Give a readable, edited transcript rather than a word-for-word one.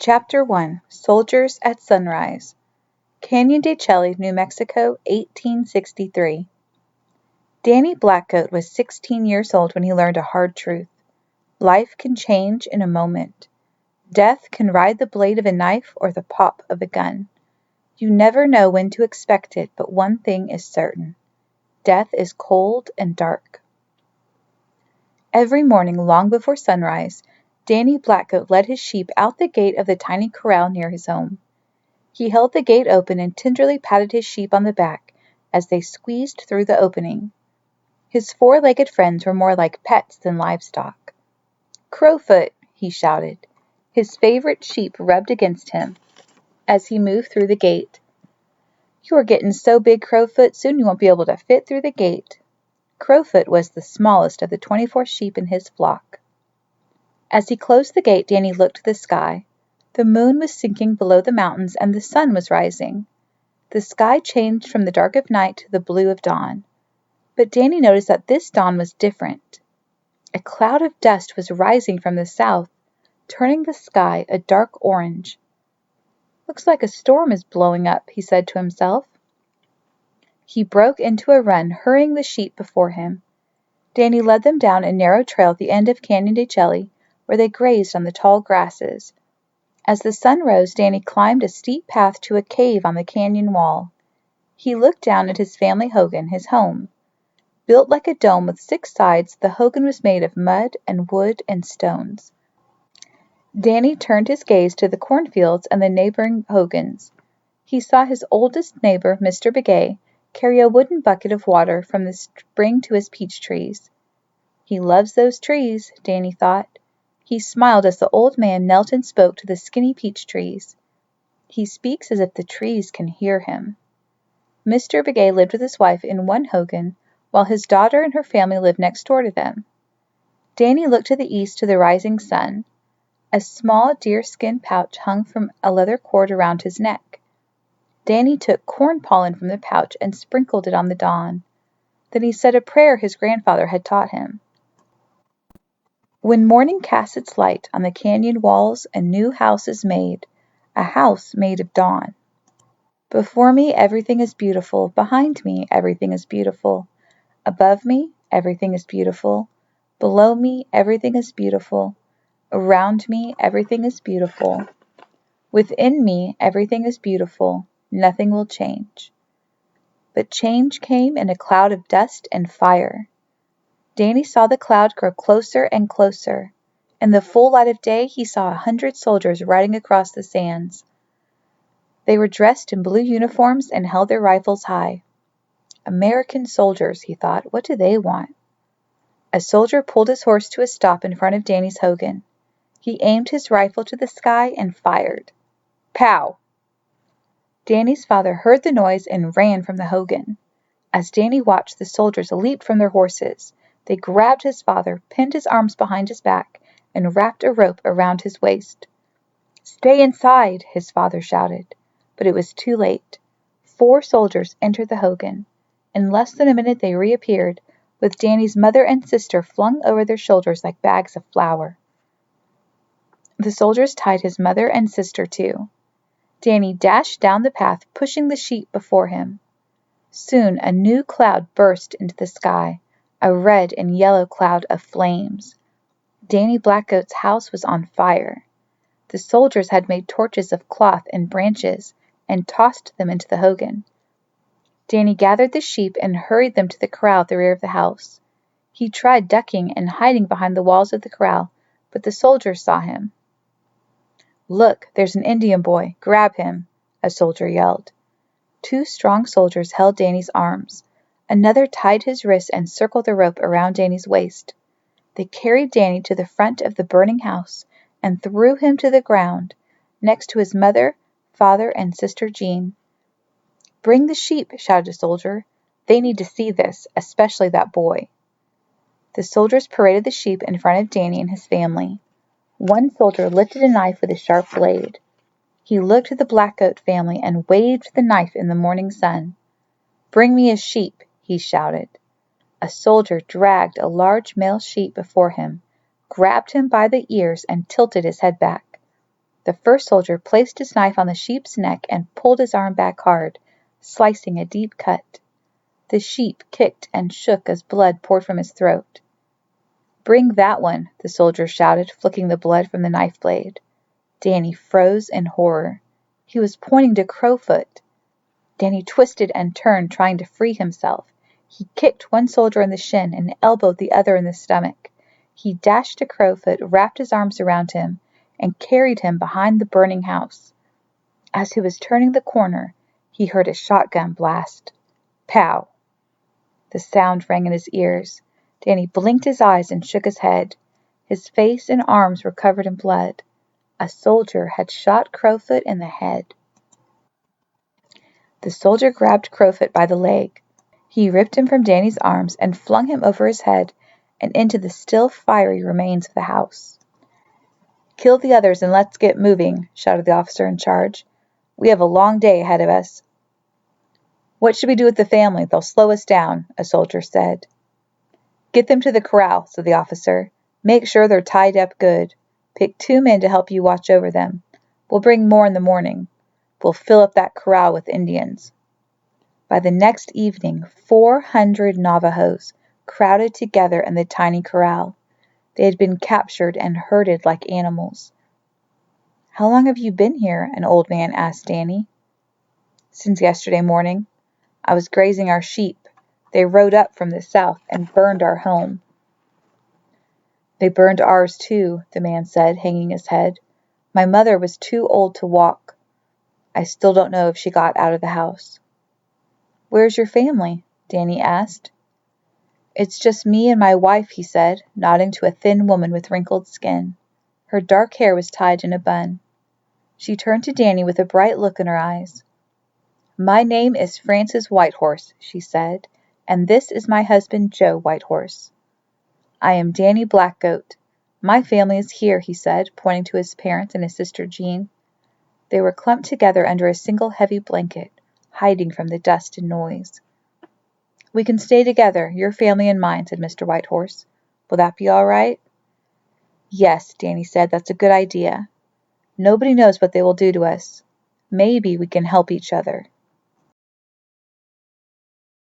Chapter 1 Soldiers at Sunrise Canyon de Chelly, New Mexico, 1863. Danny Blackgoat was 16 years old when he learned a hard truth. Life can change in a moment. Death can ride the blade of a knife or the pop of a gun. You never know when to expect it, but one thing is certain. Death is cold and dark. Every morning, long before sunrise, Danny Blackgoat led his sheep out the gate of the tiny corral near his home. He held the gate open and tenderly patted his sheep on the back as they squeezed through the opening. His four-legged friends were more like pets than livestock. "Crowfoot!" he shouted. His favorite sheep rubbed against him as he moved through the gate. "You're getting so big, Crowfoot, soon you won't be able to fit through the gate." Crowfoot was the smallest of the 24 sheep in his flock. As he closed the gate, Danny looked to the sky. The moon was sinking below the mountains and the sun was rising. The sky changed from the dark of night to the blue of dawn. But Danny noticed that this dawn was different. A cloud of dust was rising from the south, turning the sky a dark orange. "Looks like a storm is blowing up," he said to himself. He broke into a run, hurrying the sheep before him. Danny led them down a narrow trail at the end of Canyon de Chelly, where they grazed on the tall grasses. As the sun rose, Danny climbed a steep path to a cave on the canyon wall. He looked down at his family hogan, his home. Built like a dome with 6 sides, the hogan was made of mud and wood and stones. Danny turned his gaze to the cornfields and the neighboring hogans. He saw his oldest neighbor, Mr. Begay, carry a wooden bucket of water from the spring to his peach trees. "He loves those trees," Danny thought. He smiled as the old man knelt and spoke to the skinny peach trees. He speaks as if the trees can hear him. Mr. Begay lived with his wife in one hogan, while his daughter and her family lived next door to them. Danny looked to the east to the rising sun. A small deerskin pouch hung from a leather cord around his neck. Danny took corn pollen from the pouch and sprinkled it on the dawn. Then he said a prayer his grandfather had taught him. "When morning casts its light on the canyon walls, a new house is made, a house made of dawn. Before me everything is beautiful, behind me everything is beautiful. Above me everything is beautiful, below me everything is beautiful, around me everything is beautiful. Within me everything is beautiful, nothing will change." But change came in a cloud of dust and fire. Danny saw the cloud grow closer and closer. In the full light of day, he saw 100 soldiers riding across the sands. They were dressed in blue uniforms and held their rifles high. "American soldiers," he thought. "What do they want?" A soldier pulled his horse to a stop in front of Danny's hogan. He aimed his rifle to the sky and fired. Pow! Danny's father heard the noise and ran from the hogan. As Danny watched, the soldiers leaped from their horses. They grabbed his father, pinned his arms behind his back, and wrapped a rope around his waist. "Stay inside!" his father shouted. But it was too late. 4 soldiers entered the hogan. In less than a minute they reappeared, with Danny's mother and sister flung over their shoulders like bags of flour. The soldiers tied his mother and sister too. Danny dashed down the path, pushing the sheep before him. Soon a new cloud burst into the sky, a red and yellow cloud of flames. Danny Blackgoat's house was on fire. The soldiers had made torches of cloth and branches and tossed them into the hogan. Danny gathered the sheep and hurried them to the corral at the rear of the house. He tried ducking and hiding behind the walls of the corral, but the soldiers saw him. "Look, there's an Indian boy. Grab him," a soldier yelled. 2 strong soldiers held Danny's arms. Another tied his wrists and circled the rope around Danny's waist. They carried Danny to the front of the burning house and threw him to the ground, next to his mother, father, and sister Jean. "Bring the sheep," shouted a soldier. "They need to see this, especially that boy." The soldiers paraded the sheep in front of Danny and his family. One soldier lifted a knife with a sharp blade. He looked at the Blackgoat family and waved the knife in the morning sun. "Bring me a sheep," he shouted. A soldier dragged a large male sheep before him, grabbed him by the ears, and tilted his head back. The first soldier placed his knife on the sheep's neck and pulled his arm back hard, slicing a deep cut. The sheep kicked and shook as blood poured from his throat. "Bring that one," the soldier shouted, flicking the blood from the knife blade. Danny froze in horror. He was pointing to Crowfoot. Danny twisted and turned, trying to free himself. He kicked one soldier in the shin and elbowed the other in the stomach. He dashed to Crowfoot, wrapped his arms around him, and carried him behind the burning house. As he was turning the corner, he heard a shotgun blast. Pow! The sound rang in his ears. Danny blinked his eyes and shook his head. His face and arms were covered in blood. A soldier had shot Crowfoot in the head. The soldier grabbed Crowfoot by the leg. He ripped him from Danny's arms and flung him over his head and into the still fiery remains of the house. "Kill the others and let's get moving," shouted the officer in charge. "We have a long day ahead of us." "What should we do with the family? They'll slow us down," a soldier said. "Get them to the corral," said the officer. "Make sure they're tied up good. Pick 2 men to help you watch over them. We'll bring more in the morning. We'll fill up that corral with Indians." By the next evening, 400 Navajos crowded together in the tiny corral. They had been captured and herded like animals. "How long have you been here?" an old man asked Danny. "Since yesterday morning. I was grazing our sheep. They rode up from the south and burned our home." "They burned ours too," the man said, hanging his head. "My mother was too old to walk. I still don't know if she got out of the house." "Where's your family?" Danny asked. "It's just me and my wife," he said, nodding to a thin woman with wrinkled skin. Her dark hair was tied in a bun. She turned to Danny with a bright look in her eyes. "My name is Frances Whitehorse," she said, "and this is my husband Joe Whitehorse." "I am Danny Blackgoat. My family is here," he said, pointing to his parents and his sister Jean. They were clumped together under a single heavy blanket, hiding from the dust and noise. "We can stay together, your family and mine," said Mr. Whitehorse. "Will that be all right?" "Yes," Danny said, "that's a good idea. Nobody knows what they will do to us. Maybe we can help each other."